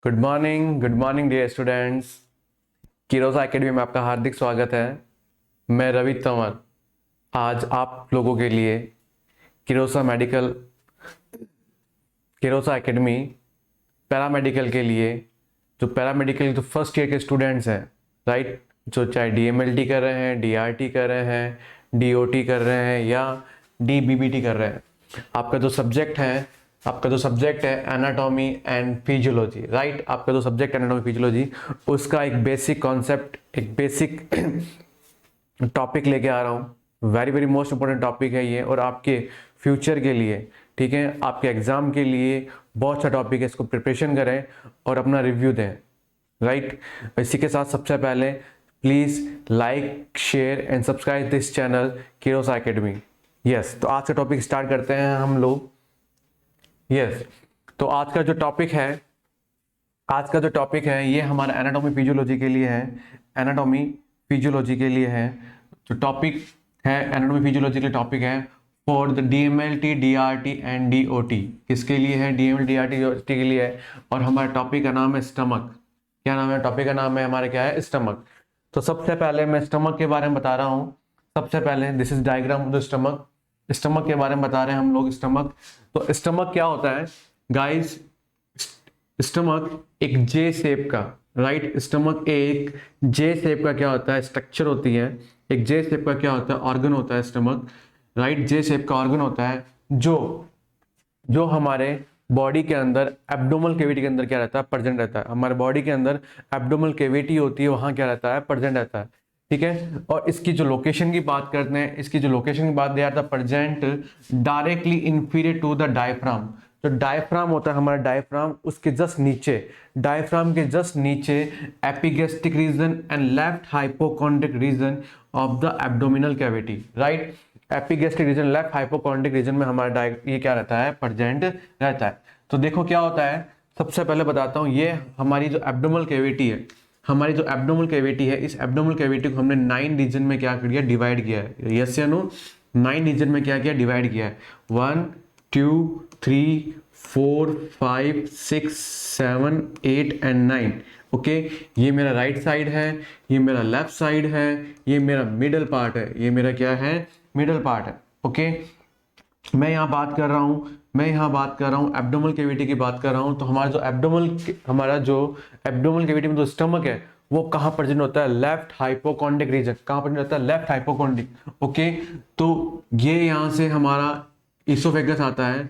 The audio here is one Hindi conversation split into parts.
Good morning dear students. Kirosa academy में आपका हार्दिक स्वागत है। मैं रवि तंवर आज आप लोगों के लिए किरोसा एकेडमी पैरामेडिकल के लिए जो पैरामेडिकल जो फर्स्ट ईयर के स्टूडेंट्स हैं, राइट, जो चाहे डीएमएलटी कर रहे हैं, डीआरटी कर रहे हैं, डीओटी कर रहे हैं या डीबीबीटी कर रहे हैं, आपका जो सब्जेक्ट है एनाटॉमी एंड फिजियोलॉजी, राइट। आपका जो सब्जेक्ट एनाटॉमी फिजियोलॉजी उसका एक बेसिक कॉन्सेप्ट, एक बेसिक टॉपिक लेके आ रहा हूँ। Very very most important topic है ये, और आपके फ्यूचर के लिए, ठीक है, आपके एग्जाम के लिए बहुत अच्छा टॉपिक है। इसको प्रिपरेशन करें और अपना रिव्यू दें, राइट। इसी के साथ सबसे पहले please like, share and subscribe this channel Kirosa academy. Yes, तो आज का टॉपिक स्टार्ट करते हैं हम लोग। यस, तो आज का जो टॉपिक है ये हमारा एनाटॉमी फिजियोलॉजी के लिए है। एनाटॉमी फिजियोलॉजी के लिए है जो टॉपिक है, एनाटॉमी फिजियोलॉजी के टॉपिक है for the DMLT, DRT and DOT. किसके लिए है? डीएमएल, डीआरटी, डीओटी के लिए है। और हमारे टॉपिक का नाम है स्टमक। क्या नाम है? टॉपिक का नाम है हमारे क्या है? स्टमक। तो सबसे पहले मैं स्टमक के बारे में बता रहा हूँ। सबसे पहले this is diagram of the stomach. Stomach के बारे में बता रहे हैं हम लोग। स्टमक, तो स्टमक क्या होता है गाइस? स्टमक एक जे शेप का, राइट, स्टमक एक जे शेप का क्या होता है? स्ट्रक्चर होती है। एक जे शेप का क्या होता है? ऑर्गन होता है स्टमक, राइट। जे शेप का ऑर्गन होता है जो हमारे बॉडी के अंदर एब्डोमल केविटी के अंदर क्या रहता है? प्रेजेंट रहता है। हमारे बॉडी के अंदर एब्डोमल केविटी होती है, वहां क्या रहता है? प्रेजेंट रहता है, ठीक है। और इसकी जो लोकेशन की बात करते हैं, इसकी जो लोकेशन की बात दिया था, present directly inferior to the diaphragm. जो डायफ्राम होता है हमारा, डायफ्राम उसके जस्ट नीचे, डायफ्राम के जस्ट नीचे epigastric region and left hypochondriac region of the abdominal cavity, right. Epigastric region, left hypochondriac region में हमारा ये क्या रहता है? प्रेजेंट रहता है। तो देखो क्या होता है, सबसे पहले बताता हूँ। ये हमारी जो एब्डोमिनल कैविटी है, हमारी जो एब्डोमिनल कैविटी है, इस एब्डोमिनल कैविटी को हमने 9 रीजन में क्या किया? डिवाइड किया है। यस या नो? 9 रीजन में क्या किया? डिवाइड किया है। 1 2 3 4 5 6 7 8 एंड 9। ओके, ये मेरा राइट साइड है, ये मेरा लेफ्ट साइड है, ये मेरा मिडल पार्ट है। ये मेरा क्या है? मिडल पार्ट है। ओके, मैं यहाँ बात कर रहा हूँ एब्डोमिनल कैविटी की बात कर रहा हूँ। तो हमारा जो एब्डोमिनल कैविटी में जो स्टमक है वो कहाँ प्रेजेंट होता है? Left hypochondriac region. कहाँ प्रेजेंट होता है? Left hypochondriac. ओके, तो ये यहाँ से हमारा इसोफेगस आता है,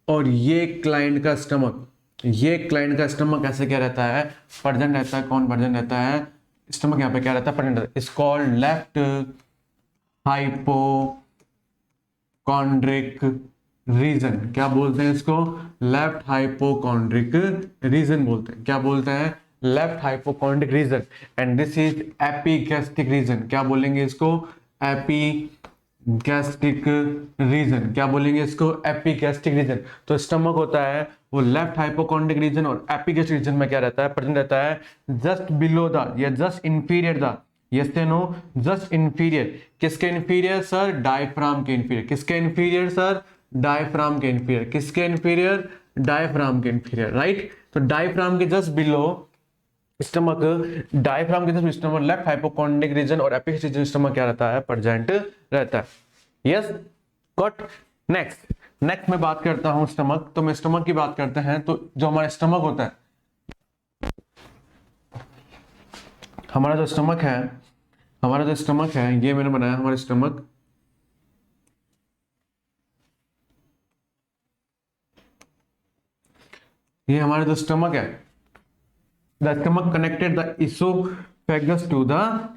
और ये क्लाइंट का स्टमक ऐसे क्या रहता है? प्रेजेंट रहता है। कौन प्रेजेंट रहता है? स्टमक यहाँ पे क्या रहता है? प्रेजेंट रहता है। It's called left hypochondriac region. क्या बोलते हैं इसको? लेफ्ट हाइपोकॉन्ड्रिक रीजन बोलते हैं। क्या बोलते हैं? Left hypochondriac region. And this is epigastric region. क्या बोलेंगे इसको? Epigastric region. क्या बोलेंगे इसको? Epigastric reason. तो स्टमक होता है वो लेफ्ट हाइपोकॉन्ड्रिक रीजन और एपिगैस्ट्रिक रीजन में क्या रहता है? प्रेजेंट रहता है। जस्ट बिलो द या जस्ट इंफीरियर द, यस या नो? Just inferior. किसके इंफीरियर सर? डायफ्राम के इंफीरियर। किसके इंफीरियर सर? डायफ्राम के इंफीरियर। किसके इंफीरियर? डायफ्राम के इंफीरियर, राइट। तो डायफ्राम के जस्ट बिलो स्टमक, डायफ्राम के just stomach, left hypochondriac region और एपिगैस्ट्रिक रीजन स्टमक क्या रहता है? प्रेजेंट रहता है। Yes, got. नेक्स्ट मैं बात करता हूं स्टमक। तो मैं स्टमक की बात करते हैं, तो जो हमारा स्टमक होता है, हमारा जो स्टमक है ये मैंने बनाया हमारा स्टमक। ये हमारा जो स्टमक है, the stomach connected the oesophagus to the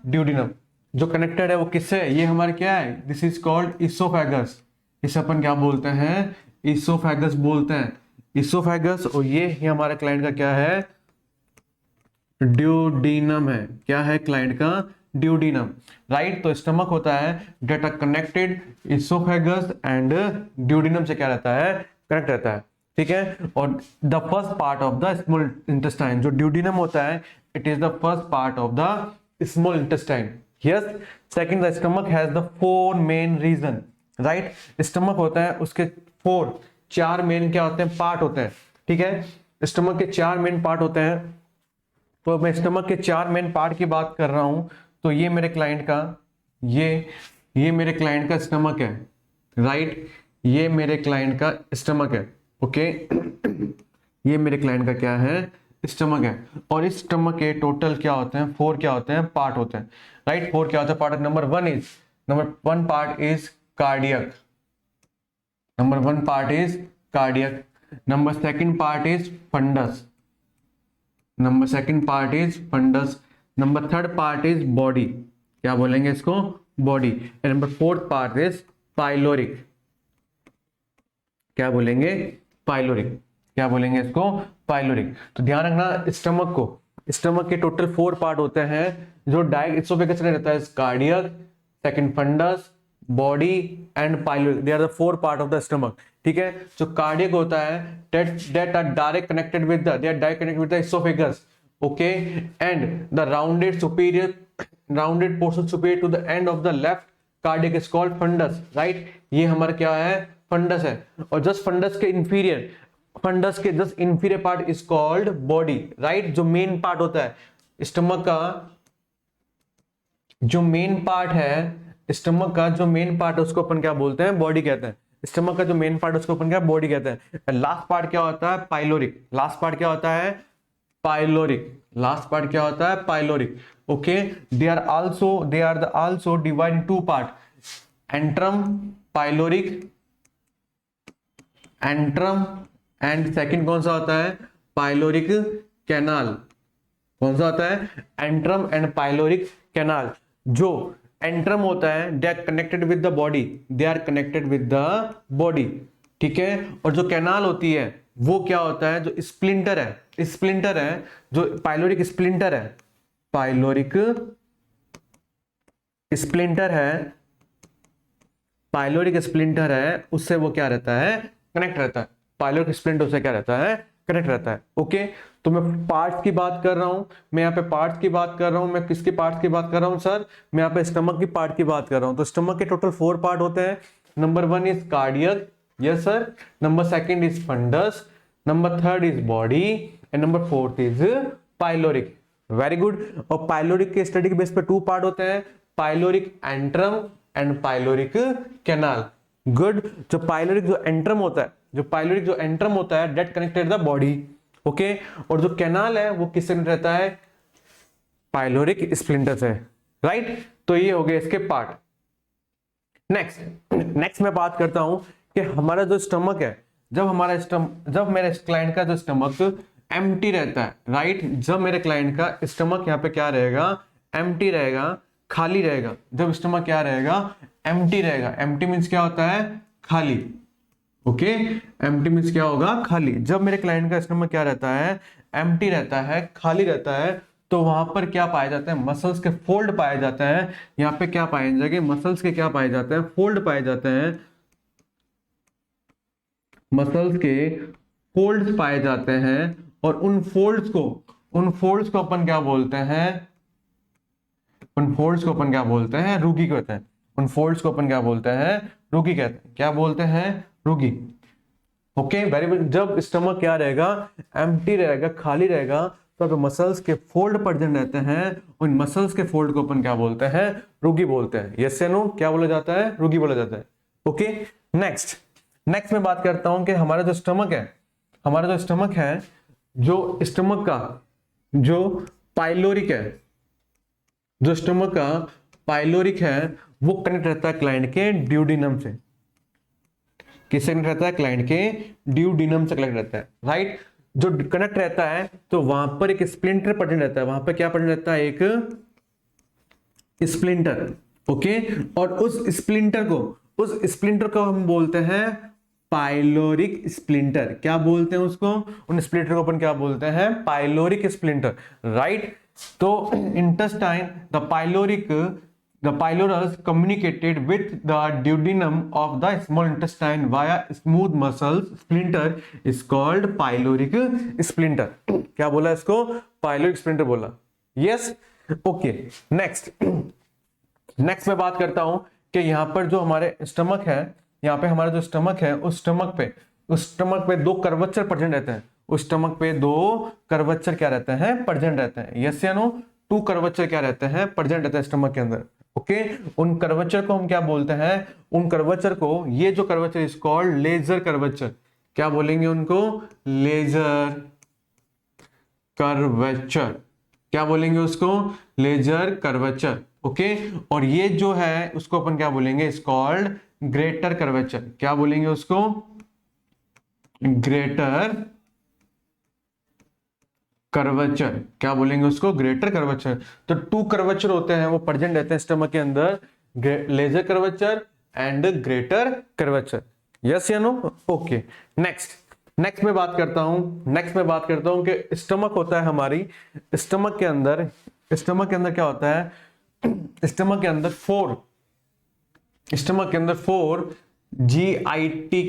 duodenum. जो कनेक्टेड है वो किससे? ये हमारे क्या है? This is called oesophagus. इसे अपन क्या बोलते हैं? इसोफेगस बोलते हैं। इसोफेगस। और ये हमारे क्लाइंट का क्या है? ड्यूडिनम है। क्या है क्लाइंट का? Duodenum, right. तो स्टमक होता है data connected oesophagus and duodenum से क्या रहता है? कनेक्ट रहता है, ठीक है। और the first part of the small intestine, जो ड्यूडिनम होता है, it is the first part of the small intestine. Yes. Second, the stomach has the 4 main region, right. Stomach होता है उसके 4 मेन क्या होते हैं? पार्ट होते हैं, ठीक है। स्टमक के 4 मेन पार्ट होते हैं। तो मैं स्टमक के 4 मेन पार्ट की बात कर रहा हूं। तो ये मेरे क्लाइंट का ये मेरे क्लाइंट का स्टमक है, राइट। ये मेरे क्लाइंट का स्टमक है, ओके। ये मेरे क्लाइंट का क्या है, स्टमक है। और इस स्टमक के टोटल क्या होते हैं, 4 क्या होते हैं, पार्ट होते हैं, राइट। 4 क्या होता है part. Number one part is cardiac, number 1 part is cardiac. Number 2 part is fundus, number 2 part is fundus. Number 3 part is body, क्या बोलेंगे इसको, body. And number 4 part is pyloric, क्या बोलेंगे, पाइलोरिक, क्या बोलेंगे इसको, पाइलोरिक। तो ध्यान रखना स्टमक के टोटल 4 पार्ट होते हैं। जो इसोफेगस में रहता है cardiac, second fundus, body and pyloric, they are the 4 part of the stomach, ठीक है। जो कार्डियक होता है that are direct connected with the, they are direct connected with the esophagus, okay, and the rounded portion superior to the end of the left cardiac is called fundus, right। ये हमारा क्या है, फंडस है। और जस्ट फंडस के inferior part is called body, right. जो मेन पार्ट होता है स्टमक का, जो मेन पार्ट है स्टमक का, जो मेन पार्ट है उसको अपन क्या बोलते हैं, बॉडी कहते हैं। स्टमक का जो मेन पार्ट है उसको अपन क्या, बॉडी कहते हैं। लास्ट पार्ट क्या होता है, पाइलोरिक। लास्ट पार्ट क्या होता है, पाइलोरिक। लास्ट पार्ट क्या होता है, pyloric, okay. They are also divide in 2 part, antrum, pyloric, antrum and second कौन सा होता है, पाइलोरिक कैनाल। कौन सा होता है, एंट्रम एंड पाइलोरिक कैनाल। जो एंट्रम होता है they are connected with the body, they are connected with the body, ठीक है। और जो कैनाल होती है वो क्या होता है, जो स्प्लिंटर है, जो पाइलोरिक स्प्लिंटर है, पाइलोरिक स्प्लिंटर है, उससे वो क्या रहता है, कनेक्ट रहता है। पाइलोरिक स्प्लिंटर से क्या रहता है, कनेक्ट रहता है, ओके। तो मैं पार्ट्स की बात कर रहा हूं, मैं यहाँ पे पार्ट्स की बात कर रहा हूं। मैं किसके पार्ट्स की बात कर रहा हूं सर, मैं यहाँ पे स्टमक की पार्ट की बात कर रहा हूं। तो स्टमक के टोटल 4 पार्ट होते हैं। Number 1 is cardiac, yes sir. Number 2 is fundus, number 3 is body and number 4 is pyloric. Very good. और पाइलोरिक के स्टडी के बेस पे 2 पार्ट होते हैं, pyloric antrum and pyloric canal. Good. जो पाइलोरिक जो एंट्रम होता है that connected the body, okay. और जो कैनाल है वो किससे रहता है, पाइलोरिक स्प्लिंटर से, राइट। तो ये हो गए इसके पार्ट। नेक्स्ट मैं बात करता हूं कि हमारा जो स्टमक है, जब मेरे क्लाइंट का जो स्टमक एम्प्टी रहता है, राइट। जब मेरे क्लाइंट का स्टमक यहाँ पे क्या रहेगा, एम्प्टी रहेगा, खाली रहेगा। जब स्टमक क्या रहेगा, एम्प्टी रहेगा। एम्प्टी मींस क्या होता है, खाली, ओके। एम्प्टी मींस क्या होगा, खाली। जब मेरे क्लाइंट का स्टमक क्या रहता है, एम्प्टी रहता है, खाली रहता है, तो वहां पर क्या पाए जाते हैं, मसल्स के फोल्ड पाए जाते हैं। यहाँ पे क्या पाए जाएंगे, मसल्स के क्या पाए जाते हैं, फोल्ड पाए जाते हैं। मसल्स के फोल्ड्स पाए जाते हैं। और उन फोल्ड्स को अपन क्या बोलते हैं, रूगी कहते हैं। उन फोल्ड्स को अपन क्या बोलते हैं, रूगी कहते हैं। क्या बोलते हैं, रूगी, ओके। Very good. जब स्टमक क्या रहेगा, एम्प्टी रहेगा, खाली रहेगा, तो मसल्स के फोल्ड प्रेजेंट रहते हैं। उन मसल्स के फोल्ड को अपन क्या बोलते हैं, रूगी बोलते हैं। यस या नो, क्या बोला जाता है, रूगी बोला जाता है, ओके। नेक्स्ट मैं बात करता हूं कि हमारा जो स्टमक है, जो स्टमक का जो पाइलोरिक है, जो स्टमक का पाइलोरिक है, वो कनेक्ट रहता है क्लाइंट के ड्यूडिनम से। किससे कनेक्ट रहता है, क्लाइंट के ड्यूडिनम से कनेक्ट रहता है, राइट। जो कनेक्ट रहता है तो वहां पर एक स्प्लिंटर प्रेजेंट रहता है। वहां पर क्या प्रेजेंट रहता है, एक स्प्लिंटर, ओके। और उस स्प्लिंटर को हम बोलते हैं पाइलोरिक स्प्लिंटर। क्या बोलते हैं उसको, उन स्प्लिंटर को अपन क्या बोलते हैं, पाइलोरिक स्प्लिंटर, राइट। तो intestine, the pylorus communicated with the duodenum of the small intestine via smooth muscles splinter is called pyloric splinter। क्या बोला इसको, pyloric splinter बोला, yes, okay। नेक्स्ट मैं बात करता हूं कि यहां पर जो हमारे स्टमक है, यहाँ पे हमारा जो स्टमक है, उस स्टमक पे 2 कर्वेचर प्रेजेंट रहते हैं। उस स्टमक पे 2 कर्वेचर क्या रहते हैं, प्रेजेंट रहते हैं। यस या नो? 2 कर्वेचर क्या रहते हैं, प्रेजेंट रहते हैं स्टमक के अंदर। ओके, उन कर्वेचर को हम क्या बोलते हैं, उन कर्वेचर को, ये जो curvature is called laser curvature. क्या बोलेंगे उनको, लेजर कर्वेचर। क्या बोलेंगे उसको, लेजर कर्वेचर। ओके, और ये जो है उसको अपन क्या बोलेंगे, इज कॉल्ड ग्रेटर कर्वेचर। क्या बोलेंगे उसको, ग्रेटर कर्वेचर। क्या बोलेंगे उसको, ग्रेटर कर्वेचर। तो 2 कर्वेचर होते हैं, वो प्रेजेंट रहते हैं स्टमक के अंदर, lesser curvature and greater curvature. Yes या नो? ओके, नेक्स्ट में बात करता हूं कि स्टमक होता है हमारी, स्टमक के अंदर क्या होता है, स्टमक के अंदर 4 जीआईटी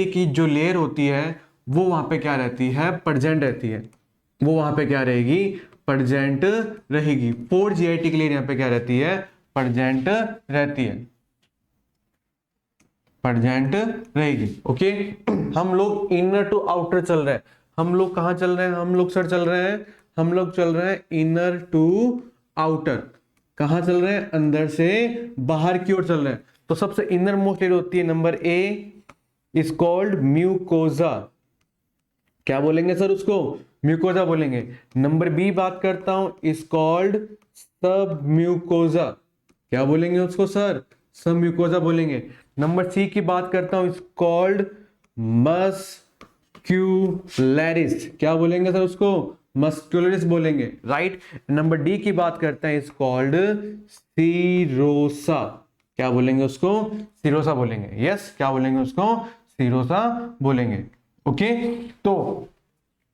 की जो लेयर होती है वो वहां पे क्या रहती है, प्रेजेंट रहती है। वो वहां पे क्या रहेगी, प्रेजेंट रहेगी। 4 जीआईटी की लेयर यहाँ पे क्या रहती है, प्रेजेंट रहती है, प्रेजेंट रहेगी। ओके, हम लोग इनर टू आउटर चल रहे हैं। हम लोग कहां चल रहे हैं, हम लोग चल रहे हैं इनर टू आउटर। कहां चल रहे हैं, अंदर से बाहर की ओर चल रहे हैं। तो सबसे इनर मोस्ट लेयर होती है number A, is called mucosa. क्या बोलेंगे सर उसको, म्यूकोजा बोलेंगे। नंबर बी बात करता हूं, इज कॉल्ड सब म्यूकोजा। क्या बोलेंगे उसको सर, सब म्यूकोजा बोलेंगे। नंबर सी की बात करता हूं, इज कॉल्ड मस्क्यूलरिस। क्या बोलेंगे सर उसको, मस्क्यूलरिस बोलेंगे, राइट। नंबर डी की बात करते हैं, इज कॉल्ड सीरोसा। क्या बोलेंगे उसको, सीरोसा बोलेंगे। यस, क्या बोलेंगे उसको, सीरोसा बोलेंगे। ओके, तो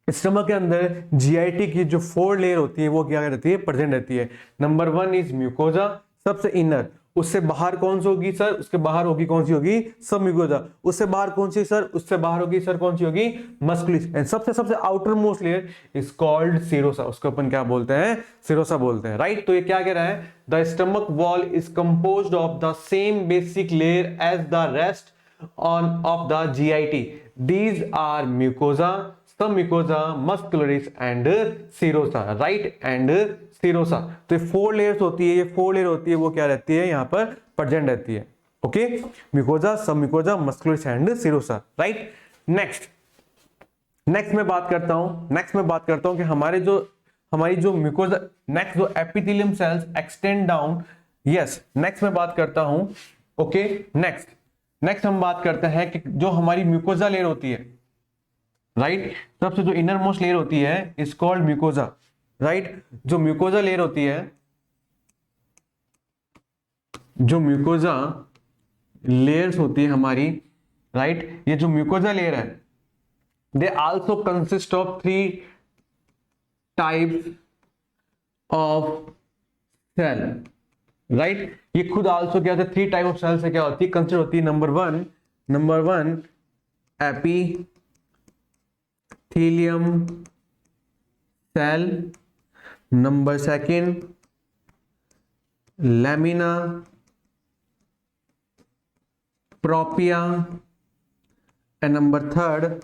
स्टमक के अंदर जीआईटी की जो 4 लेयर होती है वो क्या रहती है, प्रेजेंट रहती है। नंबर 1 इज म्यूकोजा, सबसे इनर। उससे बाहर कौन सी होगी सर, उसके बाहर होगी कौन सी होगी, सब म्यूकोजा। उससे बाहर कौन सी सर, उससे बाहर होगी सर कौन सी होगी, मस्कुलिस। एंड सबसे outer most layer is called serosa. उसको अपन क्या बोलते हैं, सीरोसा बोलते हैं, राइट। तो ये क्या कह रहा है, the stomach wall is composed of the same basic layer as the rest of the GIT. These are mucosa, submucosa, muscularis and serosa, right? And serosa. तो 4 लेयर्स होती है, ये 4 लेयर होती है, वो क्या रहती है, यहाँ पर प्रेजेंट रहती है। Okay, mucosa, submucosa, muscularis and serosa, right. Next में बात करता हूं कि हमारी जो म्यूकोजा, नेक्स्ट जो epithelium cells extend down. Yes, next में बात करता हूं। ओके, नेक्स्ट हम बात करते हैं कि जो हमारी म्यूकोजा लेयर होती है, राइट, सबसे जो इनर मोस्ट लेयर होती है इज कॉल्ड म्यूकोजा, राइट। जो म्यूकोजा लेयर होती है, जो म्यूकोजा लेयर्स होती है हमारी, राइट, ये जो म्यूकोजा लेयर है, they also consist of 3 types of cell, right. ये खुद आल्सो क्या होता है, 3 टाइप ऑफ सेल से क्या होती है, कंसिडर होती है। Number one epithelium cell, number 2 lamina propria and number 3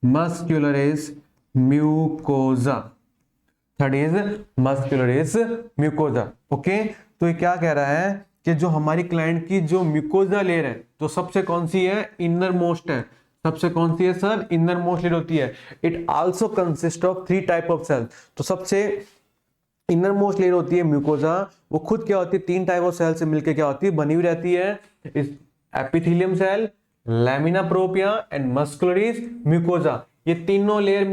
muscularis mucosa. 3rd is muscularis mucosa. Okay, तो ये क्या कह रहा है कि जो हमारी क्लाइंट की जो म्यूकोजा लेयर है, तो सबसे कौन सी है, इनर मोस्ट है। सबसे कौन सी है सर, इनर मोस्ट लेयर होती है। It also consist of 3 type of cell. तो सबसे इनर मोस्ट लेयर होती है म्यूकोजा, वो खुद क्या होती है, 3 टाइप ऑफ सेल से मिलकर क्या होती है, बनी हुई रहती है। इस epithelium cell, lamina propria and muscularis mucosa. ये तीनों लेयर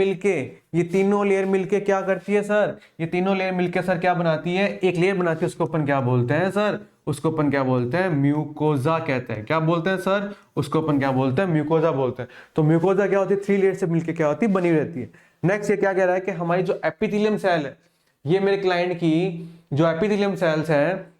मिलके क्या करती है सर, ये तीनों लेयर मिलके सर क्या बनाती है, एक लेयर बनाती है। उसको अपन क्या बोलते हैं सर, उसको अपन क्या बोलते हैं, म्यूकोजा कहते हैं। क्या बोलते हैं सर, उसको अपन क्या बोलते हैं, म्यूकोजा बोलते हैं। तो म्यूकोजा क्या होती है, 3 लेयर से मिलके क्या होती है, बनी रहती है। नेक्स्ट ये क्या कह रहा है कि हमारी जो एपिथेलियम सेल है, ये मेरे क्लाइंट की जो एपिथेलियम सेल्स है,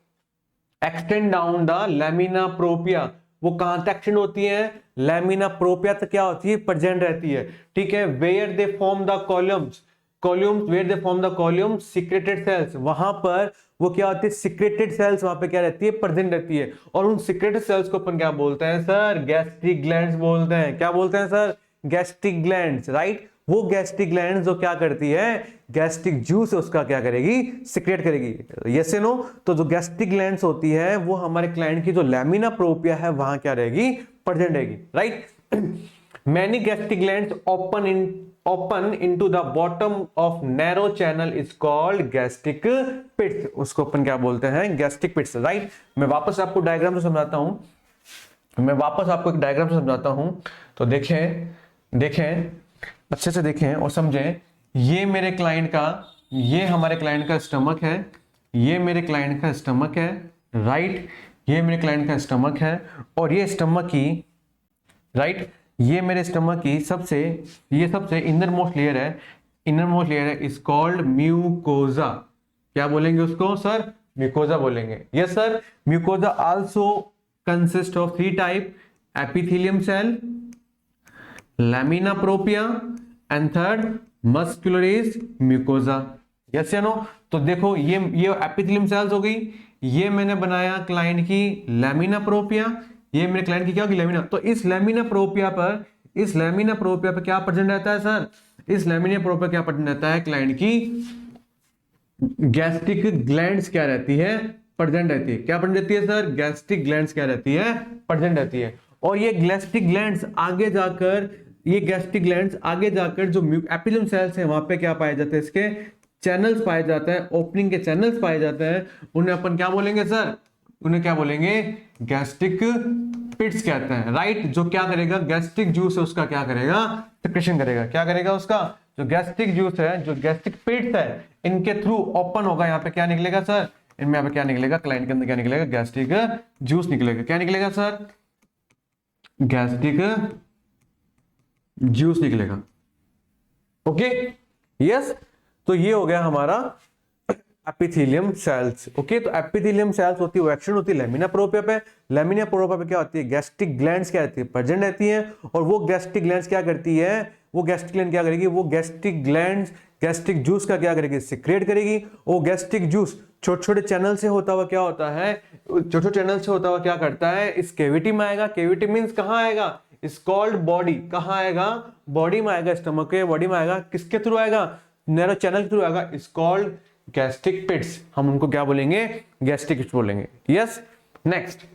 एक्सटेंड डाउन द लैमिना प्रोपिया। वो कहां तक एक्सटेंड होती है, लैमिना प्रोपिया तक क्या होती है, प्रेजेंट रहती है, ठीक है। Where they form the columns, columns where they form the column secreted cells, वहां पर वो क्या होती है, सिक्रेटेड सेल्स वहां पे क्या रहती है, प्रेजेंट रहती है। और उन सिक्रेटेड सेल्स को अपन क्या बोलते हैं सर, गैस्ट्रिक ग्लैंड्स बोलते हैं। क्या बोलते हैं सर, गैस्ट्रिक ग्लैंड्स, राइट। वो गैस्ट्रिक ग्लैंड्स जो क्या करती है, गैस्ट्रिक जूस उसका क्या करेगी, सिक्रेट करेगी। Yes no. तो जो गैस्ट्रिक ग्लैंड्स होती है वो हमारे क्लाइंट की जो लैमिना प्रोपिया है वहां क्या रहेगी, प्रेजेंट रहेगी, right. Many gastric glands open into the bottom of narrow channel is called gastric pits, उसको अपन क्या बोलते हैं, गैस्ट्रिक पिट्स, राइट। मैं वापस आपको डायग्राम से समझाता हूं, मैं वापस आपको एक डायग्राम से समझाता हूं। तो देखें अच्छे से देखें और समझें। ये मेरे क्लाइंट का, ये हमारे क्लाइंट का स्टमक है, ये मेरे क्लाइंट का स्टमक है, राइट। ये मेरे क्लाइंट का स्टमक है और ये स्टमक की, राइट, ये मेरे स्टमक की ये सबसे इनर मोस्ट लेयर है, इनर मोस्ट लेयर है, इज कॉल्ड म्यूकोजा। क्या बोलेंगे उसको सर, म्यूकोजा बोलेंगे। Yes sir. Mucosa also consist of 3 type, epithelium cell, lamina propria and third muscularis mucosa. Yes या नो। तो देखो ये एपिथेलियम सेल्स हो गई, ये मैंने बनाया क्लाइंट की लैमिना प्रोपिया, ये मेरे क्लाइंट की क्या होगी, लैमिना। तो इस लैमिना प्रोपिया पर क्या प्रेजेंट रहता है सर, इस लैमिना प्रोपिया क्या प्रेजेंट रहता है, क्लाइंट की गैस्ट्रिक ग्लैंड्स क्या रहती है, प्रेजेंट रहती है। क्या प्रेजेंट रहती है सर, गैस्ट्रिक ग्लैंड्स क्या रहती है, प्रेजेंट रहती है। और ये गैस्ट्रिक ग्लैंड्स आगे जाकर, जो एपिथेलियम सेल्स है वहां पे क्या पाए जाते हैं, इसके चैनल्स पाए जाते हैं, ओपनिंग के चैनल्स पाए जाते हैं, उन्हें अपन क्या बोलेंगे सर, उन्हें क्या बोलेंगे, गैस्ट्रिक पिट्स कहते हैं, राइट। जो क्या करेगा, गैस्ट्रिक जूस है उसका क्या करेगा, सिक्रेशन करेगा। क्या करेगा उसका, जो गैस्ट्रिक जूस है, जो गैस्ट्रिक पिट्स है, इनके थ्रू ओपन होगा, यहाँ पे क्या निकलेगा सर, इनमें यहाँ पे क्या निकलेगा, क्लाइंट के अंदर क्या निकलेगा, गैस्ट्रिक जूस निकलेगा। क्या निकलेगा सर, गैस्ट्रिक जूस निकलेगा। Okay, yes. तो ये हो गया हमारा एपिथेलियम सेल्स। ओके, तो एपिथेलियम सेल्स होती है, वो एक्शन होती है लैमिना प्रोपिया पे। लैमिना प्रोपिया पे क्या होती है, गैस्ट्रिक ग्लैंड्स क्या रहती है, प्रेजेंट रहती है। और वो गैस्ट्रिक ग्लैंड्स क्या करती है, वो गैस्ट्रिक ग्लैंड क्या करेगी, वो गैस्ट्रिक ग्लैंड्स गैस्ट्रिक जूस का क्या करेगी, सिक्रेट करेगी। वो गैस्ट्रिक जूस छोटे छोटे चैनल से होता हुआ क्या होता है, छोटे छोटे चैनल से होता हुआ क्या करता है, इस कैविटी में आएगा। कैविटी मींस कहां आएगा, इज कॉल्ड बॉडी। कहां आएगा, बॉडी में आएगा, स्टमक के बॉडी में आएगा। किसके थ्रू आएगा, नैरो चैनल के थ्रू आएगा, इज कॉल्ड गैस्ट्रिक पिट्स। हम उनको क्या बोलेंगे, गैस्ट्रिक पिट्स बोलेंगे। यस। नेक्स्ट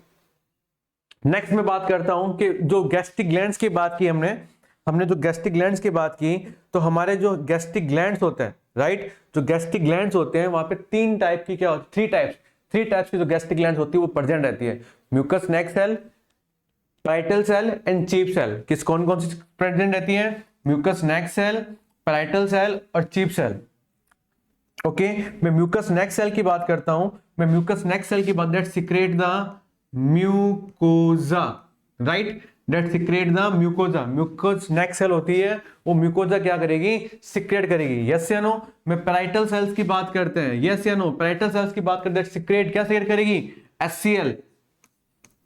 मैं बात करता हूं कि जो गैस्ट्रिक ग्लैंड्स की बात की हमने जो गैस्ट्रिक ग्लैंड्स की बात की, तो हमारे जो गैस्ट्रिक ग्लैंड्स होते हैं, राइट, जो गैस्ट्रिक ग्लैंड्स होते हैं वहां पे 3 टाइप की क्या होती है, 3 टाइप्स की जो गैस्ट्रिक ग्लैंड्स होती है वो प्रेजेंट रहती है। Mucus neck cell, parietal cell and chief cell. किस कौन कौन सी प्रेजेंट रहती है, mucus neck cell, parietal cell और चीफ सेल। ओके, मैं म्यूकस नेक सेल की बात करता हूं। मैं म्यूकस नेक सेल की बात, that secrete the mucosa, right, that secrete the mucosa. Mucus neck cell होती है, वो म्यूकोजा क्या करेगी, सिक्रेट करेगी। यस या नो। मैं पैराइटल सेल्स की बात करते हैं, यस या नो, पैराइटल सेल्स की बात करते हैं, सिक्रेट क्या सिक्रेट करेगी, HCl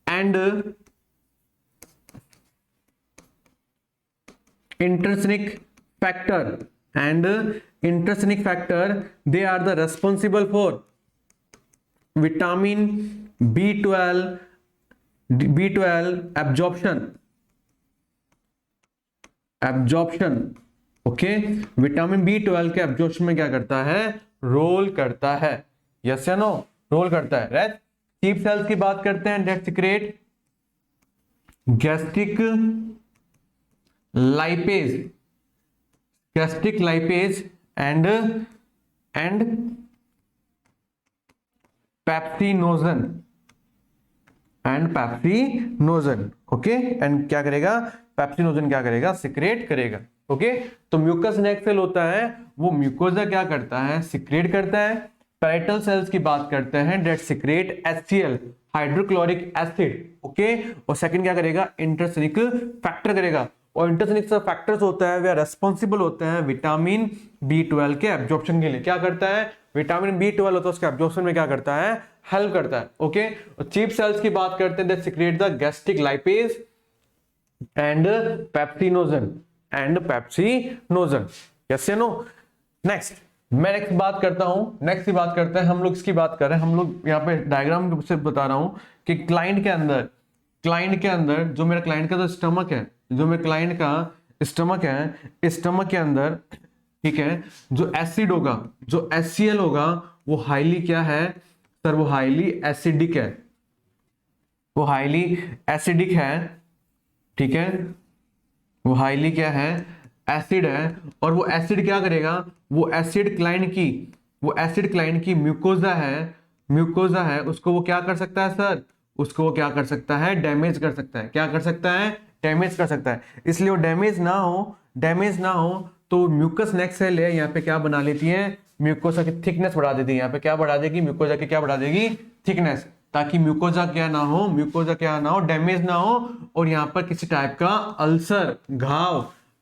and intrinsic factor they are the responsible for vitamin B12 absorption। Okay, vitamin B12 के एब्जॉर्प्शन में क्या करता है, रोल करता है। यस या नो, रोल करता है, राइट। चीफ सेल्स की बात करते हैं, that secrete gastric lipase and pepsinogen okay, and क्या करेगा, पेप्सिनोजन क्या करेगा, सिक्रेट करेगा। ओके, तो म्यूकस नेक सेल होता है, वो म्यूकोजा क्या करता है, सिक्रेट करता है। पैराइटल सेल्स की बात करते हैं, that secrete HCl hydrochloric acid. Okay, और सेकंड क्या करेगा, इंटरसिनिक फैक्टर करेगा। और इंटरसिनिक फैक्टर्स होता है, वे रेस्पॉन्सिबल होते हैं विटामिन B12 के एब्जॉर्प्शन के लिए। क्या करता है, विटामिन B12 होता है, उसके एब्जॉर्प्शन में क्या करता है, हेल्प करता है। ओके, और चीफ सेल्स की बात करते हैं, that secrete the gastric lipase and pepsinogen. Yes या नो। नेक्स्ट मैं नेक्स्ट बात करता हूं, नेक्स्ट की बात करते हैं हम लोग, इसकी बात कर रहे हैं हम लोग यहाँ पे डायग्राम से बता रहा हूं कि क्लाइंट के अंदर जो मेरा क्लाइंट का जो स्टमक है, जो मेरे क्लाइंट का स्टमक है, स्टमक के अंदर, ठीक है, जो एसिड होगा, जो HCl होगा, वो हाईली क्या है सर, वो हाईली एसिडिक है, वो हाईली एसिडिक है, ठीक है, वो हाईली क्या है, एसिड है। और वो एसिड क्या करेगा, वो एसिड क्लाइंट की म्यूकोजा है, उसको वो क्या कर सकता है सर, उसको वो क्या कर सकता है, डैमेज कर सकता है, क्या कर सकता है, डैमेज कर सकता है। इसलिए वो डैमेज ना हो तो म्यूकस नेक सेल है यहाँ पे क्या बना लेती है, म्यूकोजा की थिकनेस बढ़ा देती है, यहाँ पे क्या बढ़ा देगी, म्यूकोजा की क्या बढ़ा देगी, थिकनेस, ताकि म्यूकोजा क्या ना हो, डैमेज ना हो, और यहाँ पर किसी टाइप का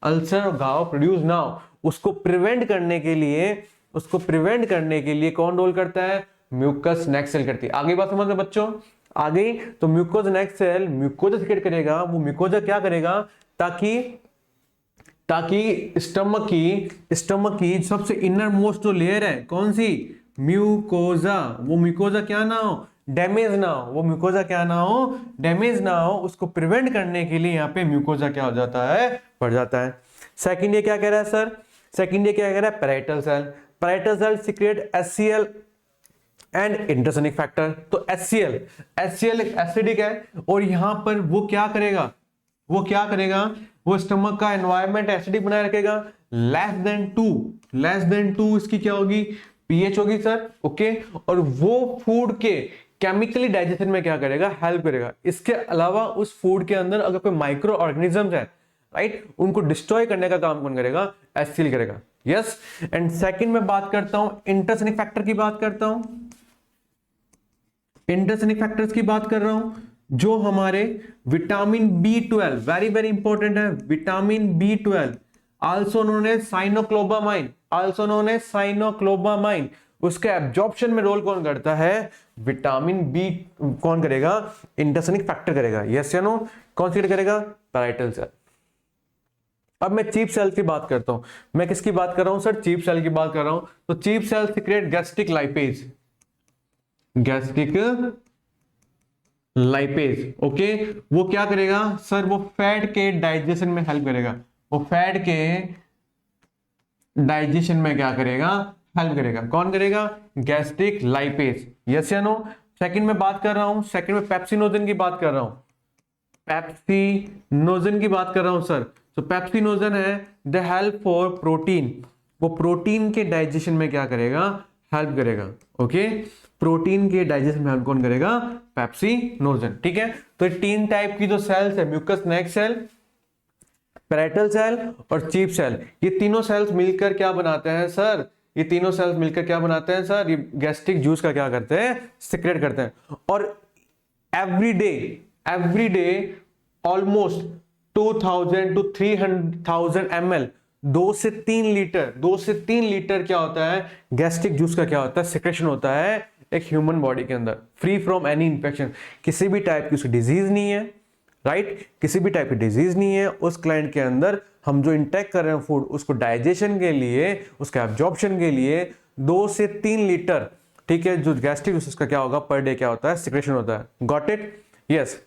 अल्सर घाव प्रोड्यूस ना हो। उसको प्रिवेंट करने के लिए कौन रोल करता है, म्यूकस नेक सेल करती है। आगे बात समझ में बच्चों, आगे तो म्यूकोज नेक सेल म्यूकोजा सीक्रेट करेगा, वो म्यूकोजा क्या करेगा, ताकि स्टमक की सबसे इनर मोस्ट जो लेयर है, कौन सी, म्यूकोजा, वो म्यूकोजा क्या ना हो, डैमेज ना हो, उसको प्रिवेंट करने के लिए यहाँ पे म्यूकोजा क्या हो जाता है, बढ़ जाता है। सेकंड ये क्या कह रहा है sir, parietal cell secrete HCl and intrinsic factor. तो HCl एक एसिडिक है, और यहां पर वो क्या करेगा, वो स्टमक का एनवायरनमेंट एसिडिक बनाए रखेगा। लेस देन टू इसकी क्या होगी, पीएच होगी सर, ओके। और वो फूड के केमिकली डाइजेशन में क्या करेगा, हेल्प करेगा। इसके अलावा उस फूड के अंदर अगर कोई माइक्रो ऑर्गेनिज्म है, राइट, उनको डिस्ट्रॉय करने का काम कौन करेगा, HCl करेगा। यस, एंड सेकंड में बात करता हूं इंटरसोनिक फैक्टर की बात करता हूं, इंटरसोनिक फैक्टर्स की बात कर रहा हूं, जो हमारे vitamin B12, very very important है, vitamin B12 also known as cyanocobalamin, उसके एब्जॉर्प्शन में रोल कौन करता है, विटामिन बी कौन करेगा, इंटरसोनिक फैक्टर करेगा। यस या नो, कौन सी करेगा, पैराइटल सेल। अब मैं चीफ सेल की बात करता हूं, मैं किसकी बात कर रहा हूं सर, चीफ सेल की बात कर रहा हूं। तो chief cell secrete gastric lipase, okay. वो क्या करेगा सर, वो फैट के डाइजेशन में हेल्प करेगा, वो फैट के डाइजेशन में क्या करेगा, हेल्प करेगा। कौन करेगा, गैस्ट्रिक लाइपेज। यस या नो। सेकंड में बात कर रहा हूं, सेकंड में पेप्सिनोजन की बात कर रहा हूं, सर। तो पेप्सिनोजन है द हेल्प फॉर प्रोटीन, वो प्रोटीन के डाइजेशन में क्या करेगा, हेल्प करेगा, ओके। प्रोटीन के डाइजेशन में हेल्प कौन करेगा, पेप्सिनोजन, ठीक है। तो ये तीन टाइप की जो सेल्स है, mucus neck cell, parietal cell और चीफ सेल, ये तीनों सेल्स मिलकर क्या बनाते हैं सर, ये गैस्ट्रिक जूस का क्या करते हैं, सिक्रेट करते हैं। और every day almost 2000 to 300,000 ml, 2 से 3 लीटर क्या होता है, गैस्ट्रिक जूस का क्या होता है, सिक्रेशन होता है एक ह्यूमन बॉडी के अंदर, फ्री फ्रॉम एनी इंफेक्शन। किसी भी टाइप की उसकी डिजीज नहीं है, राइट, किसी भी टाइप की डिजीज नहीं है उस क्लाइंट के अंदर। हम जो इंटेक कर रहे हैं फूड, उसको डाइजेशन के लिए, उसके एब्जॉर्प्शन के लिए 2 से 3 लीटर, ठीक है, जो गैस्ट्रिक जूस का क्या होगा, पर डे क्या होता है, सिक्रेशन होता है। Got it, yes.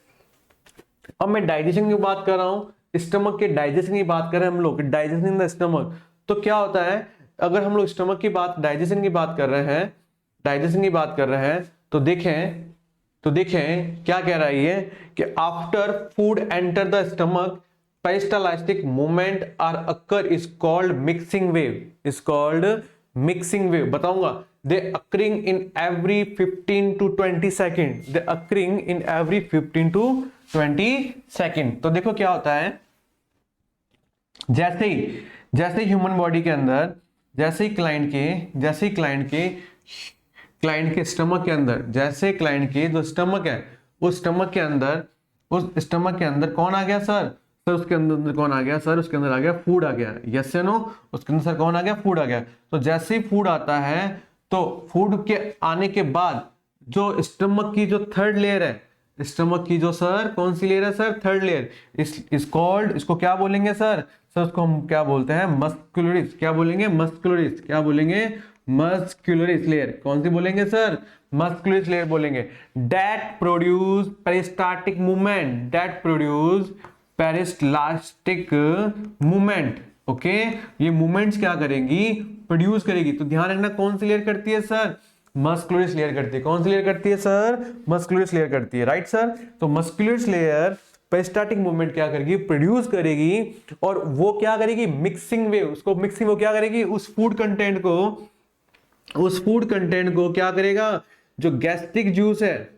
अब मैं डाइजेशन की बात कर रहा हूं, स्टमक के डाइजेशन की बात कर रहे हैं हम लोग, डाइजेशन इन द स्टमक। तो क्या होता है, अगर हम लोग स्टमक की बात, डाइजेशन की बात कर रहे हैं, तो देखें क्या कह रहा है ये, कि after food enter the stomach peristaltic movement are occur is called mixing wave, बताऊंगा। They occurring in every 15 to 20 second. तो देखो क्या होता है, जैसे ही ह्यूमन बॉडी के अंदर, जैसे ही क्लाइंट के स्टमक के अंदर, जैसे क्लाइंट के जो स्टमक है, उस स्टमक के अंदर कौन आ गया सर, उसके अंदर कौन आ गया सर, उसके अंदर आ गया फूड आ गया। यस या नो, उसके अंदर सर कौन आ गया, फूड आ गया। तो जैसे ही फूड आता है, तो फूड के आने के बाद जो स्टमक की जो थर्ड लेयर है, स्टमक की जो सर कौन सी लेयर है सर, थर्ड लेयर, इस कॉल्ड, इसको क्या बोलेंगे सर, सर उसको हम क्या बोलते हैं, मस्कुलरिस। क्या बोलेंगे, मस्कुलरिस। क्या बोलेंगे, मस्कुलरिस लेयर। कौन सी बोलेंगे सर, मस्कुलरिस लेयर बोलेंगे। That produce peristaltic movement, that produce peristaltic movement. Okay, ये मूवमेंट्स क्या करेंगी, प्रोड्यूस करेगी। तो ध्यान रखना कौन सी लेयर करती है सर, मस्कुलरिस लेयर करती है। कौन सी लेयर करती है सर, मस्कुलरिस लेयर करती है, राइट सर। तो मस्कुलरिस लेयर पेरिस्टाल्टिक मूवमेंट क्या करेगी, प्रोड्यूस करेगी। और वो क्या करेगी, मिक्सिंग वेव, उसको मिक्सिंग वो क्या करेगी, उस फूड कंटेंट को क्या करेगा, जो गैस्ट्रिक जूस है,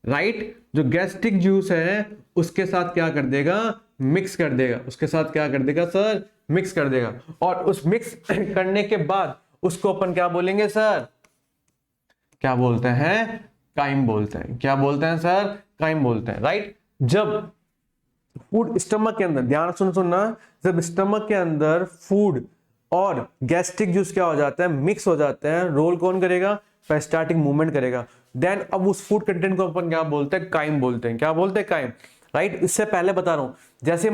राइट, जो गैस्ट्रिक जूस है उसके साथ क्या कर देगा, मिक्स कर देगा। उसके साथ क्या कर देगा सर, मिक्स कर देगा। और उस मिक्स करने के बाद उसको अपन क्या बोलेंगे सर, क्या बोलते हैं, काइम बोलते हैं। क्या बोलते हैं सर, काइम बोलते हैं, राइट। जब फूड स्टमक के अंदर, ध्यान सुनना, जब स्टमक के अंदर फूड और गैस्ट्रिक जूस क्या हो जाता है, मिक्स हो जाते हैं, रोल कौन करेगा, पेरिस्टाल्टिक मूवमेंट करेगा। देन अब उस फूड कंटेंट को अपन क्या बोलते हैं, काइम बोलते हैं। क्या बोलते हैं, काइम, राइट। इससे पहले बता रहा हूं, जैसे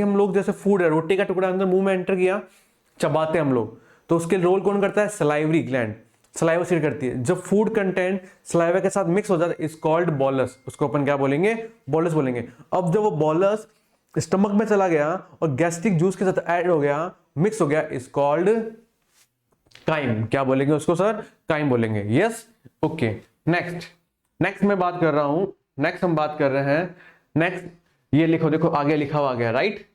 हम लोग जैसे फूड है, रोटी का टुकड़ा अंदर मुंह में एंटर किया, चबाते हैं हम लोग, तो उसके रोल कौन करता है, सलाइवरी ग्लैंड, सलाइवा सीड करती है। जब फूड कंटेंट सलाइवा के साथ मिक्स हो जाता है, इज कॉल्ड बॉलस, उसको अपन क्या बोलेंगे, बॉलस बोलेंगे। अब जब वो बॉलस स्टमक में चला गया और गैस्ट्रिक जूस के साथ ऐड हो गया, मिक्स हो गया, इज कॉल्ड काइम। क्या बोलेंगे उसको सर, काइम बोलेंगे। Yes, okay. नेक्स्ट मैं बात कर रहा हूं, नेक्स्ट हम बात कर रहे हैं, नेक्स्ट ये लिखो, देखो आगे लिखा हुआ गया, राइट।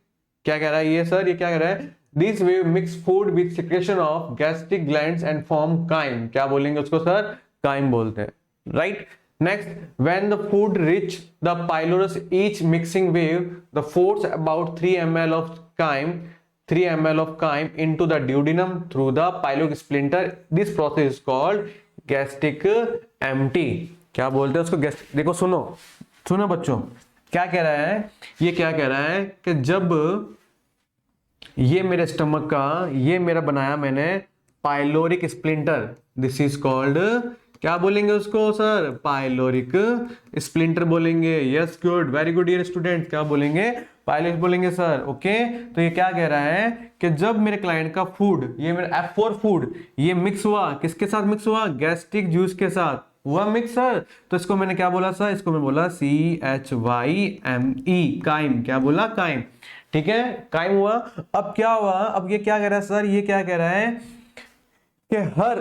क्या कह रहा है ये सर, ये क्या कह रहा है, this wave mix food with secretion of gastric glands and form chyme. क्या बोलेंगे उसको सर, काइम बोलते हैं, right. Next, when the food reach the pylorus each mixing wave the force about 3 ml of chyme into the duodenum through the pyloric splinter. This process is called gastric empty. क्या बोलते हैं उसको, गैस्ट्रिक। देखो सुनो बच्चों, क्या कह रहा है, ये क्या कह रहा है कि जब ये मेरे स्टमक का, ये मेरा बनाया मैंने pyloric sphincter, this is called, क्या बोलेंगे उसको सर, पाइलोरिक स्प्लिंटर बोलेंगे। Yes, good, very good dear student, क्या बोलेंगे, पाइलोरिक बोलेंगे सर। ओके, तो ये क्या कह रहा है कि जब मेरे क्लाइंट का फूड, ये मेरा F4 फूड, ये मिक्स हुआ, किसके साथ मिक्स हुआ, गैस्ट्रिक जूस के साथ हुआ मिक्स सर। तो इसको मैंने क्या बोला सर, इसको मैं बोला CHYME, काइम। क्या बोला, काइम, ठीक है, काइम हुआ। अब क्या हुआ, अब ये क्या कह रहा है सर, ये क्या कह रहा है कि हर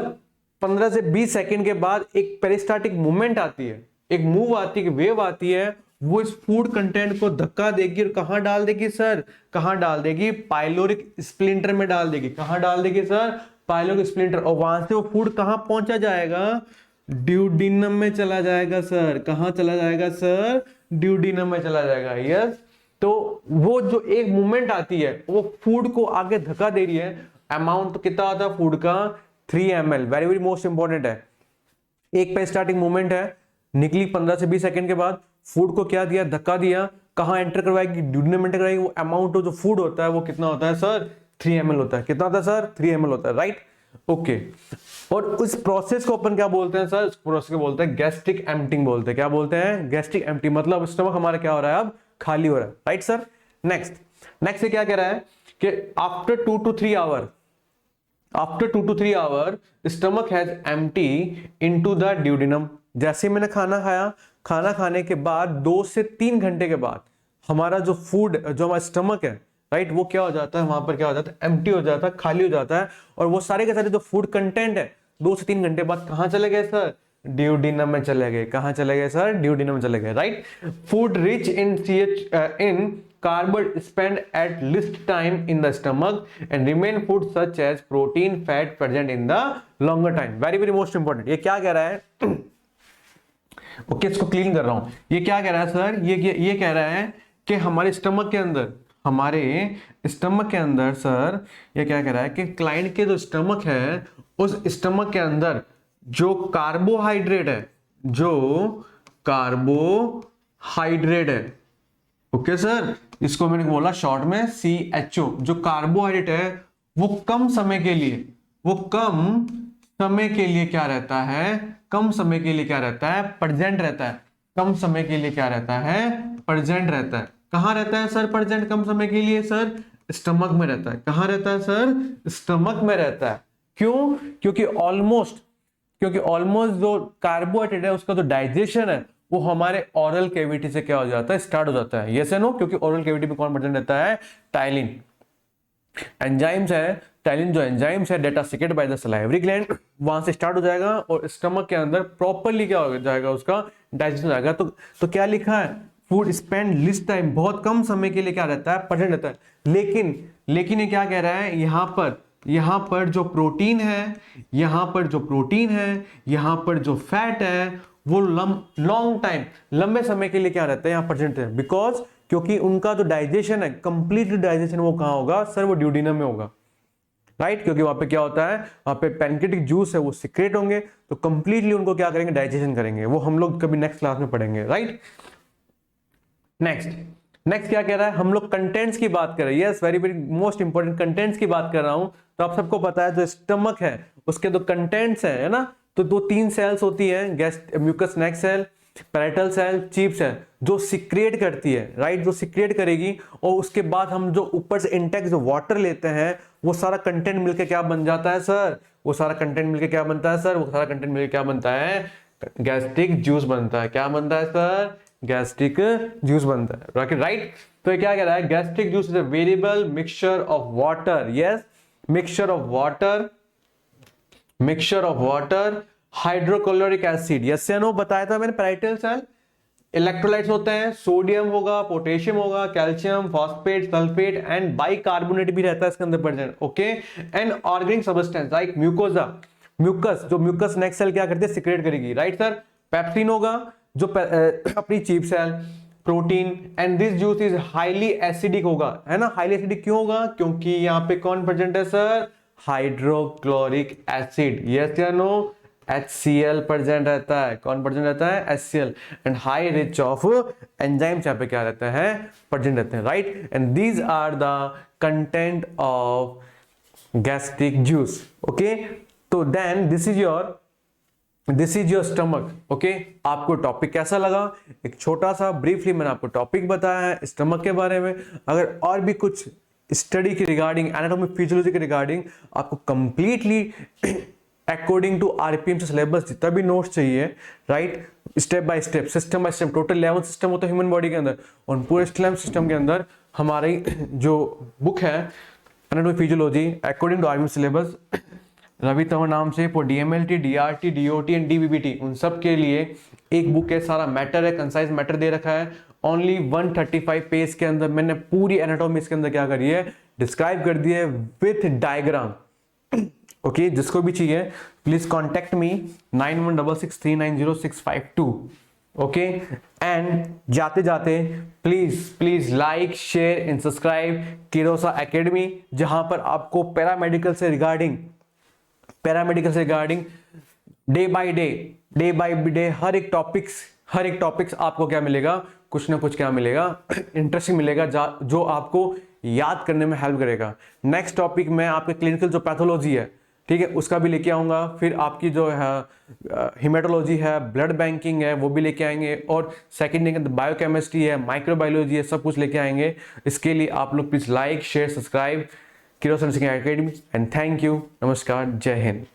15 से 20 सेकंड के बाद एक पेरिस्टाल्टिक मूवमेंट आती है, एक मूव आती है, वेव आती है, वो इस फूड कंटेंट को धक्का देगी और कहां डाल देगी सर, कहां डाल देगी, पाइलोरिक स्प्लिंटर में डाल देगी। कहां डाल देगी सर, पाइलोरिक स्प्लिंटर। और वहां से वो फूड कहां पहुंचा जाएगा, ड्यूडिनम में चला जाएगा सर। कहां चला जाएगा सर, ड्यूडिनम में चला जाएगा। यस, तो वो जो एक मूवमेंट आती है, वो फूड को आगे धक्का दे रही है। अमाउंट तो कितना आता है फूड का, 3 ml, very very most important है। एक पेरिस्टाल्टिक मूवमेंट है, निकली 15 से 20 सेकंड के बाद, फूड को क्या दिया, धक्का दिया, कहां एंटर करवाएगी, ड्यूडिनम एंटर करवाएगी। वो अमाउंट जो फूड होता है वो कितना होता है सर, 3 ml होता है। कितना होता है सर, 3 ml होता है, राइट, ओके। और उस प्रोसेस को अपन क्या बोलते हैं सर, उस प्रोसेस को बोलते हैं गैस्ट्रिक एम्प्टिंग बोलते हैं। क्या बोलते हैं, गैस्ट्रिक एम्प्टिंग, मतलब स्टमक हमारा क्या हो रहा है, अब खाली हो रहा है, राइट सर। नेक्स्ट से क्या कह रहा है कि after 2 to 3 hour, after 2 to 3 hour stomach has empty into the duodenum. जैसे मैंने खाना खाया, खाना खाने के बाद 2 से 3 घंटे के बाद हमारा जो फूड, जो हमारा स्टमक है, राइट, वो क्या हो जाता है, वहां पर क्या हो जाता है, एम्प्टी हो जाता है, खाली हो जाता है। और वो सारे के सारे जो फूड कंटेंट है 2 से 3 घंटे बाद कहां चले गए सर, ड्यूडिनम में चले गए। कहां चले गए सर, ड्यूडिनम में चले गए, right. Food rich in carbohydrate spend at least time in the stomach and remain food such as protein fat present in the longer time. Very very most important. ये क्या कह रहा है, ओके, इसको क्लीन कर रहा हूं। ये क्या कह रहा है सर, ये कह रहा है कि हमारे स्टमक के अंदर, सर ये क्या कह रहा है कि क्लाइंट के जो स्टमक है, उस स्टमक के अंदर जो कार्बोहाइड्रेट है, ओके सर, इसको मैंने बोला शॉर्ट में CHO। जो कार्बोहाइड्रेट है वो कम समय के लिए क्या रहता है, कम समय के लिए क्या रहता है, प्रेजेंट रहता है। कम समय के लिए क्या रहता है, प्रेजेंट रहता है। कहां रहता है सर प्रेजेंट कम समय के लिए सर, स्टमक में रहता है। कहां रहता है सर? स्टमक में रहता है। क्यों? क्योंकि ऑलमोस्ट जो कार्बोहाइड्रेट है उसका जो डाइजेशन है वो हमारे ओरल कैविटी से क्या हो जाता है? स्टार्ट हो जाता है। यस या नो? क्योंकि ओरल कैविटी में कौन प्रेजेंट रहता है? टाइलिन। एंजाइम्स है, टाइलिन जो एंजाइम्स है data secreted by the salivary gland, वहां से स्टार्ट हो जाएगा और स्टमक के अंदर प्रॉपर्ली क्या हो जाएगा? उसका डाइजेशन हो जाएगा। तो क्या लिखा है? फूड स्पेंड लिस्ट टाइम, बहुत कम समय के लिए क्या रहता है? प्रेजेंट रहता है। लेकिन ये क्या कह रहा है? यहां पर जो प्रोटीन है, यहां पर जो फैट है वो लॉन्ग टाइम, लंबे समय के लिए क्या रहता है? यहां प्रेजेंट है। बिकॉज क्योंकि उनका जो डाइजेशन है, कंप्लीटली डाइजेशन वो कहां होगा सर? वो ड्यूडेनम में होगा, राइट? क्योंकि वहां पे क्या होता है? वहां पे पैनक्रियाटिक जूस है वो सिक्रेट होंगे, तो कंप्लीटली उनको क्या करेंगे? डाइजेशन करेंगे। वो हम लोग कभी नेक्स्ट क्लास में पढ़ेंगे, राइट? नेक्स्ट क्या कह रहा है? हम लोग कंटेंट्स की बात कर रहे हैं। Yes, very very most important, contents की बात कर रहा हूं। तो आप सबको पता है जो स्टमक है उसके जो कंटेंट्स है ना, तो दो तीन सेल्स होती है, mucus neck cell, parietal cell, chief cell, जो सिक्रिएट करती है, राइट? जो सिक्रिएट करेगी और उसके बाद हम जो ऊपर से इंटेक जो वाटर लेते हैं वो सारा कंटेंट मिलकर क्या बन जाता है सर? वो सारा कंटेंट मिलकर क्या बनता है सर? वो सारा कंटेंट मिलकर क्या बनता है? गैस्ट्रिक जूस बनता है। क्या बनता है सर? गैस्ट्रिक जूस बनता है, राइट? तो ये क्या कह रहा है? Gastric juice is a variable mixture of water. Yes, mixture of water, hydrochloric acid. Yes या नो? बताया था मैंने। पैराइटल सेल इलेक्ट्रोलाइट्स होते हैं, सोडियम होगा, पोटेशियम होगा, calcium, phosphate, sulphate and bicarbonate भी रहता है इसके अंदर present. Okay, and organic substance like mucosa, mucus, जो म्यूकस नेक सेल क्या करती है? सिक्रेट करेगी, राइट सर? पेप्सिन होगा जो अपनी chief cell, protein, and this juice is highly acidic होगा, है ना? हाईली एसिडिक क्यों होगा? क्योंकि यहाँ पे कौन प्रेजेंट है सर? Hydrochloric acid. यस या नो? HCl प्रेजेंट रहता है। कौन प्रेजेंट रहता है? HCl। And high rich of enzymes यहाँ पे क्या रहते हैं? प्रेजेंट रहते हैं, right? And these are the content of gastric juice. Okay, तो then this is your stomach. Okay, आपको टॉपिक कैसा लगा? एक छोटा सा ब्रीफली मैंने आपको टॉपिक बताया है स्टमक के बारे में। अगर और भी कुछ स्टडी के रिगार्डिंग, एनाटॉमी फिजियोलॉजी के रिगार्डिंग आपको कंप्लीटली अकॉर्डिंग टू आरपीएम से सिलेबस जितना भी नोट्स चाहिए, right? Step by step, system by system, total 11 system होता है ह्यूमन बॉडी के अंदर, और पूरे 11 सिस्टम के अंदर हमारी जो बुक है anatomy physiology according to RPM syllabus, Ravi Tanwar नाम से for DMLT, DRT, DOT and DBBT, उन सब के लिए एक बुक है, सारा मैटर है, कंसाइज मैटर दे रखा है। ओनली 135 पेज के अंदर मैंने पूरी एनाटॉमी इसके अंदर क्या करी है? डिस्क्राइब कर दी है विथ डायग्राम। ओके, जिसको भी चाहिए please contact me 9166390652। Okay, and जाते जाते please like, share and subscribe Kirosa academy, जहां पर आपको पैरामेडिकल से रिगार्डिंग डे बाय डे हर एक टॉपिक्स आपको क्या मिलेगा? कुछ ना कुछ क्या मिलेगा? इंटरेस्टिंग मिलेगा, जो आपको याद करने में हेल्प करेगा। नेक्स्ट टॉपिक में आपके क्लिनिकल जो पैथोलॉजी है, ठीक है, उसका भी लेके आऊंगा। फिर आपकी जो है हिमेटोलॉजी है, ब्लड बैंकिंग है, वो भी लेके आएंगे, और सेकेंड बायोकेमिस्ट्री है, माइक्रोबायोलॉजी है, सब कुछ लेके आएंगे। इसके लिए आप लोग please like, share, subscribe Kirosa academy, and thank you. नमस्कार, जय हिंद।